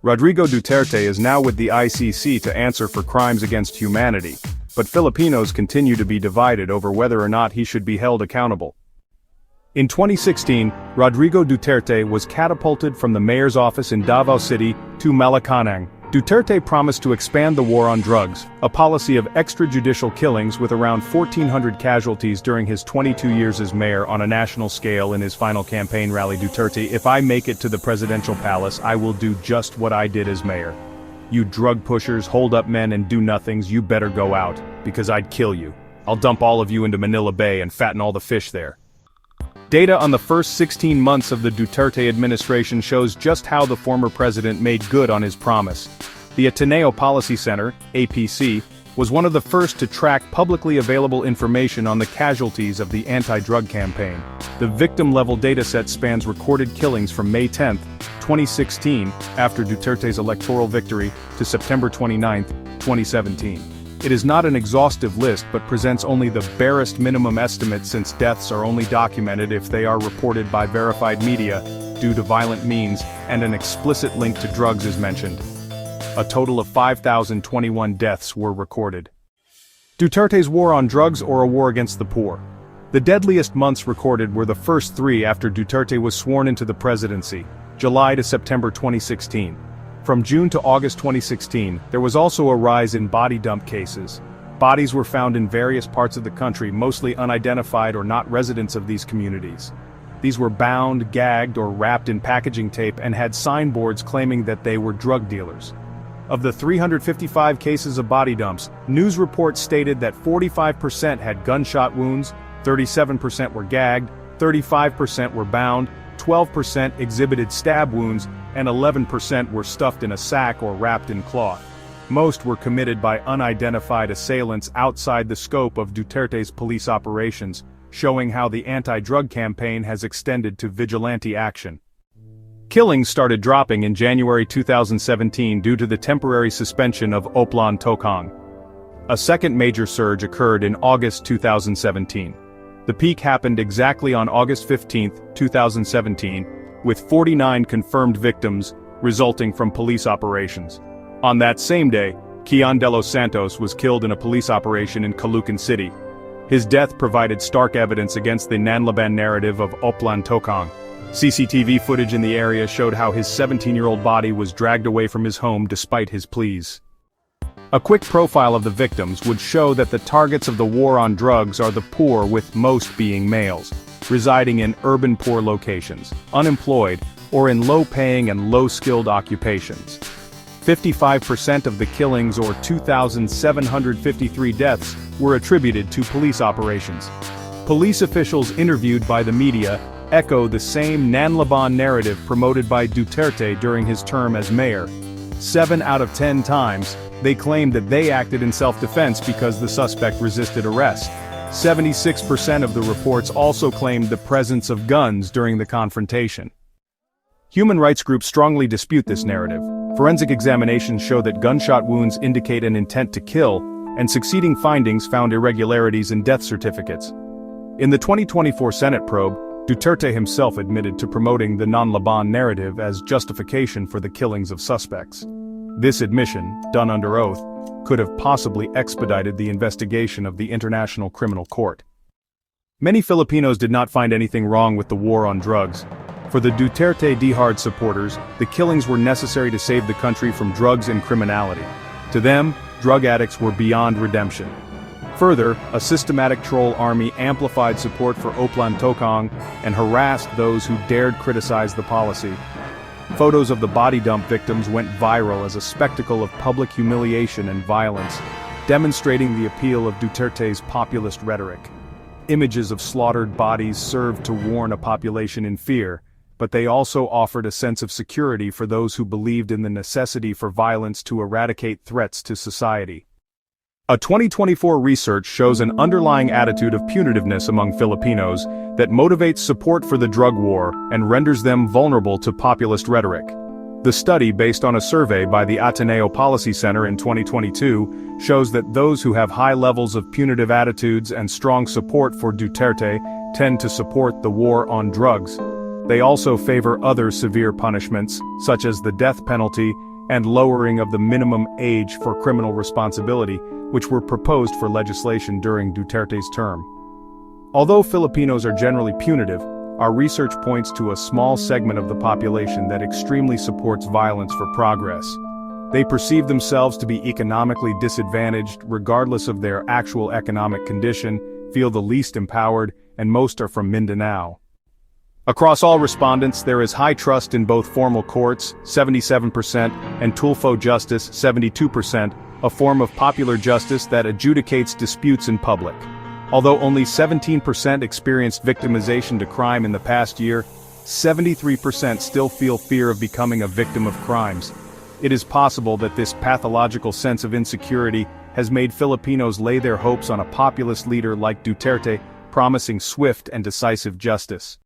Rodrigo Duterte is now with the ICC to answer for crimes against humanity, but Filipinos continue to be divided over whether or not he should be held accountable. In 2016, Rodrigo Duterte was catapulted from the mayor's office in Davao City to Malacanang. Duterte promised to expand the war on drugs, a policy of extrajudicial killings with around 1,400 casualties during his 22 years as mayor on a national scale. In his final campaign rally, Duterte, "If I make it to the presidential palace, I will do just what I did as mayor. You drug pushers, hold-up men and do-nothings, you better go out, because I'd kill you. I'll dump all of you into Manila Bay and fatten all the fish there." Data on the first 16 months of the Duterte administration shows just how the former president made good on his promise. The Ateneo Policy Center, APC, was one of the first to track publicly available information on the casualties of the anti-drug campaign. The victim-level dataset spans recorded killings from May 10, 2016, after Duterte's electoral victory, to September 29, 2017. It is not an exhaustive list but presents only the barest minimum estimate, since deaths are only documented if they are reported by verified media, due to violent means, and an explicit link to drugs is mentioned. A total of 5,021 deaths were recorded. Duterte's war on drugs or a war against the poor? The deadliest months recorded were the first three after Duterte was sworn into the presidency, July to September 2016. From June to August 2016, there was also a rise in body dump cases. Bodies were found in various parts of the country, mostly unidentified or not residents of these communities. These were bound, gagged, or wrapped in packaging tape and had signboards claiming that they were drug dealers. Of the 355 cases of body dumps, news reports stated that 45% had gunshot wounds, 37% were gagged, 35% were bound, 12% exhibited stab wounds, and 11% were stuffed in a sack or wrapped in cloth. Most were committed by unidentified assailants outside the scope of Duterte's police operations, showing how the anti-drug campaign has extended to vigilante action. Killings started dropping in January 2017 due to the temporary suspension of Oplan Tokhang. A second major surge occurred in August 2017. The peak happened exactly on August 15, 2017, with 49 confirmed victims resulting from police operations. On that same day, Kian de los Santos was killed in a police operation in Caloocan City. His death provided stark evidence against the nanlaban narrative of Oplan Tokhang. CCTV footage in the area showed how his 17-year-old body was dragged away from his home despite his pleas. A quick profile of the victims would show that the targets of the war on drugs are the poor, with most being males, residing in urban poor locations, unemployed, or in low-paying and low-skilled occupations. 55% of the killings, or 2,753 deaths, were attributed to police operations. Police officials interviewed by the media echo the same nanlaban narrative promoted by Duterte during his term as mayor. 7 out of 10 times, they claimed that they acted in self-defense because the suspect resisted arrest. 76% of the reports also claimed the presence of guns during the confrontation. Human rights groups strongly dispute this narrative. Forensic examinations show that gunshot wounds indicate an intent to kill, and succeeding findings found irregularities in death certificates. In the 2024 Senate probe, Duterte himself admitted to promoting the nanlaban narrative as justification for the killings of suspects. This admission, done under oath, could have possibly expedited the investigation of the International Criminal Court. Many Filipinos did not find anything wrong with the war on drugs. For the Duterte Dihard supporters, the killings were necessary to save the country from drugs and criminality. To them, drug addicts were beyond redemption. Further, a systematic troll army amplified support for Oplan Tokhang and harassed those who dared criticize the policy. Photos of the body dump victims went viral as a spectacle of public humiliation and violence, demonstrating the appeal of Duterte's populist rhetoric. Images of slaughtered bodies served to warn a population in fear, but they also offered a sense of security for those who believed in the necessity for violence to eradicate threats to society. A 2024 research shows an underlying attitude of punitiveness among Filipinos that motivates support for the drug war and renders them vulnerable to populist rhetoric. The study, based on a survey by the Ateneo Policy Center in 2022, shows that those who have high levels of punitive attitudes and strong support for Duterte tend to support the war on drugs. They also favor other severe punishments, such as the death penalty, and lowering of the minimum age for criminal responsibility, which were proposed for legislation during Duterte's term. Although Filipinos are generally punitive, our research points to a small segment of the population that extremely supports violence for progress. They perceive themselves to be economically disadvantaged regardless of their actual economic condition, feel the least empowered, and most are from Mindanao. Across all respondents, there is high trust in both formal courts, 77%, and Tulfo justice, 72%, a form of popular justice that adjudicates disputes in public. Although only 17% experienced victimization to crime in the past year, 73% still feel fear of becoming a victim of crimes. It is possible that this pathological sense of insecurity has made Filipinos lay their hopes on a populist leader like Duterte, promising swift and decisive justice.